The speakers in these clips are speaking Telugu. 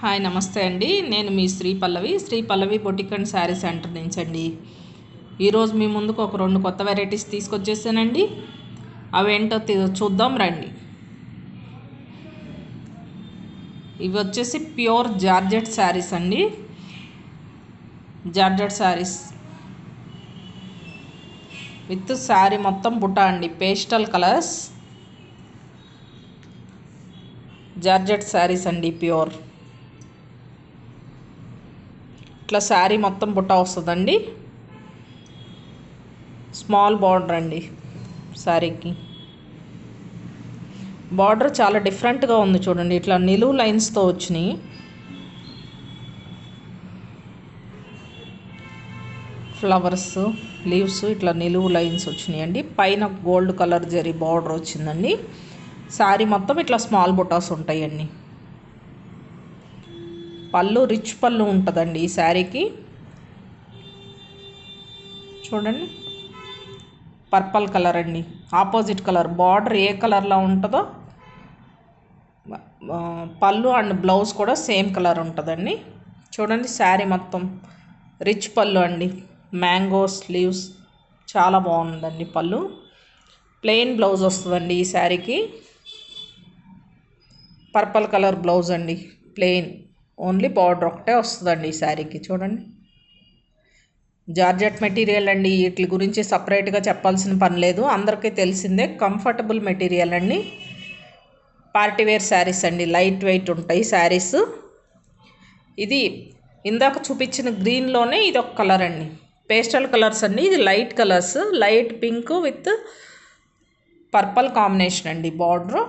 హాయ్ నమస్తే అండి. నేను మీ శ్రీ పల్లవి బొటిక్ అండ్ శారీ సెంటర్ నుంచి అండి. ఈరోజు మీ ముందుకు ఒక 2 కొత్త వెరైటీస్ తీసుకొచ్చేసానండి. అవేంటో చూద్దాం రండి. ఇవి వచ్చేసి ప్యూర్ జార్జెట్ శారీస్ అండి. జార్జెట్ శారీస్ విత్ శారీ మొత్తం బుట్ట అండి. పేస్టల్ కలర్స్ జార్జెట్ శారీస్ అండి. ప్యూర్ ఇట్లా శారీ మొత్తం బుట్ట వస్తుందండి. స్మాల్ బార్డర్ అండి. శారీకి బార్డర్ చాలా డిఫరెంట్గా ఉంది చూడండి. ఇట్లా నిలువు లైన్స్తో వచ్చినాయి. ఫ్లవర్స్ లీవ్స్ ఇట్లా నిలువు లైన్స్ వచ్చినాయి అండి. పైన గోల్డ్ కలర్ జరీ బార్డర్ వచ్చిందండి. శారీ మొత్తం ఇట్లా స్మాల్ బుటాస్ ఉంటాయండి. పళ్ళు రిచ్ పళ్ళు ఉంటుందండి ఈ శారీకి. చూడండి, పర్పల్ కలర్ అండి. ఆపోజిట్ కలర్ బార్డర్ ఏ కలర్లో ఉంటుందో పళ్ళు అండ్ బ్లౌజ్ కూడా సేమ్ కలర్ ఉంటుందండి. చూడండి, శారీ మొత్తం రిచ్ పళ్ళు అండి. మ్యాంగో స్లీవ్స్ చాలా బాగుందండి. పళ్ళు ప్లెయిన్ బ్లౌజ్ వస్తుందండి ఈ శారీకి. పర్పల్ కలర్ బ్లౌజ్ అండి. ప్లెయిన్ ఓన్లీ బార్డర్ ఒకటే వస్తుందండి ఈ శారీకి. చూడండి, జార్జెట్ మెటీరియల్ అండి. వీటి గురించి సపరేట్గా చెప్పాల్సిన పని లేదు, అందరికీ తెలిసిందే. కంఫర్టబుల్ మెటీరియల్ అండి. పార్టీవేర్ శారీస్ అండి. లైట్ వెయిట్ ఉంటాయి శారీస్. ఇది ఇందాక చూపించిన గ్రీన్లోనే ఇది ఒక కలర్ అండి. పేస్టల్ కలర్స్ అండి. ఇది light colours, light pink with purple combination అండి బార్డర్.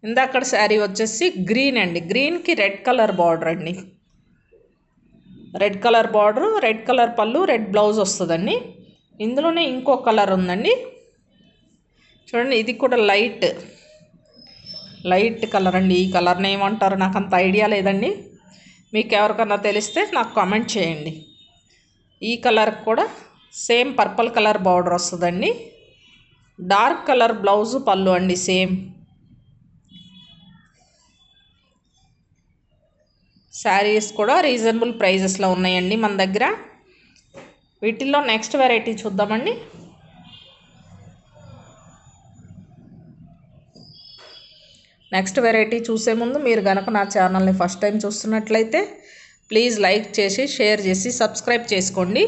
ఇందాక శారీ వచ్చేసి గ్రీన్ అండి. గ్రీన్కి రెడ్ కలర్ బార్డర్ అండి. Red colour border, red colour పళ్ళు, రెడ్ బ్లౌజ్ వస్తుందండి. ఇందులోనే ఇంకో కలర్ ఉందండి. చూడండి, ఇది కూడా లైట్ కలర్ అండి. ఈ కలర్ని ఏమంటారు నాకు అంత ఐడియా లేదండి. మీకు ఎవరికన్నా తెలిస్తే నాకు కామెంట్ చేయండి. ఈ కలర్ కూడా సేమ్ పర్పల్ కలర్ బార్డర్ వస్తుందండి. డార్క్ కలర్ బ్లౌజు పళ్ళు అండి. సేమ్ శారీస్ కూడా రీజనబుల్ ప్రైజెస్లో ఉన్నాయండి మన దగ్గర. వీటిల్లో నెక్స్ట్ వెరైటీ చూద్దామండి. నెక్స్ట్ వెరైటీ చూసే ముందు మీరు కనుక నా ఛానల్ని ఫస్ట్ టైం చూస్తున్నట్లయితే ప్లీజ్ లైక్ చేసి, షేర్ చేసి, సబ్స్క్రైబ్ చేసుకోండి.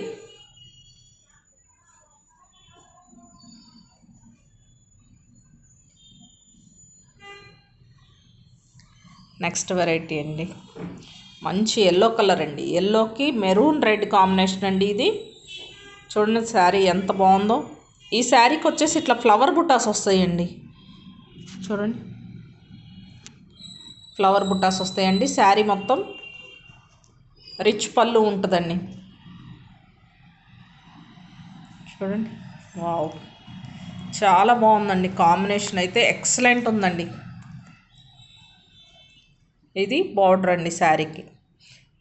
నెక్స్ట్ వెరైటీ అండి. మంచి ఎల్లో కలర్ అండి. ఎల్లోకి మెరూన్ రెడ్ కాంబినేషన్ అండి. ఇది చూడండి, శారీ ఎంత బాగుందో. ఈ శారీకి వచ్చేసి ఇట్లా ఫ్లవర్ బుట్టాస్ వస్తాయండి. చూడండి, ఫ్లవర్ బుట్టాస్ వస్తాయండి. శారీ మొత్తం రిచ్ పళ్ళు ఉంటుందండి. చూడండి, వావ్, చాలా బాగుందండి. కాంబినేషన్ అయితే ఎక్సలెంట్ ఉందండి. ఇది బార్డర్ అండి. శారీకి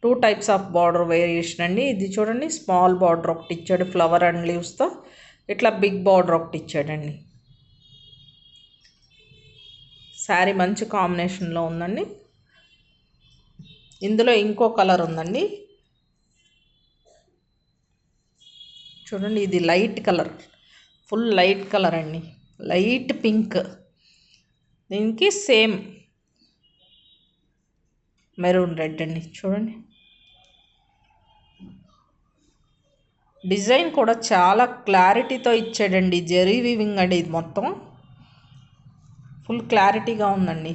2 టైప్స్ ఆఫ్ బార్డర్ వేరియేషన్ అండి. ఇది చూడండి, స్మాల్ బార్డర్ ఒకటి ఇచ్చాడు ఫ్లవర్ అండ్ లీవ్స్తో. ఇట్లా బిగ్ బార్డర్ ఒకటి ఇచ్చాడండి. శారీ మంచి కాంబినేషన్లో ఉందండి. ఇందులో ఇంకో కలర్ ఉందండి. చూడండి, ఇది light colour, full light colour అండి. లైట్ పింక్, దీనికి సేమ్ మెరూన్ రెడ్ అండి. చూడండి, డిజైన్ కూడా చాలా క్లారిటీతో ఇచ్చాడండి. జరీ వీవింగ్ అండి. ఇది మొత్తం ఫుల్ క్లారిటీగా ఉందండి.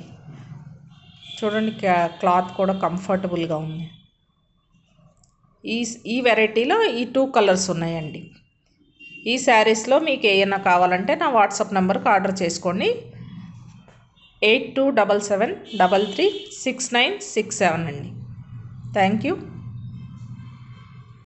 చూడండి, క్లాత్ కూడా కంఫర్టబుల్గా ఉంది. ఈ వెరైటీలో ఈ 2 కలర్స్ ఉన్నాయండి. ఈ శారీస్లో మీకు ఏమైనా కావాలంటే నా వాట్సాప్ నెంబర్కి ఆర్డర్ చేసుకోండి. 8277336967 అండి. Thank you.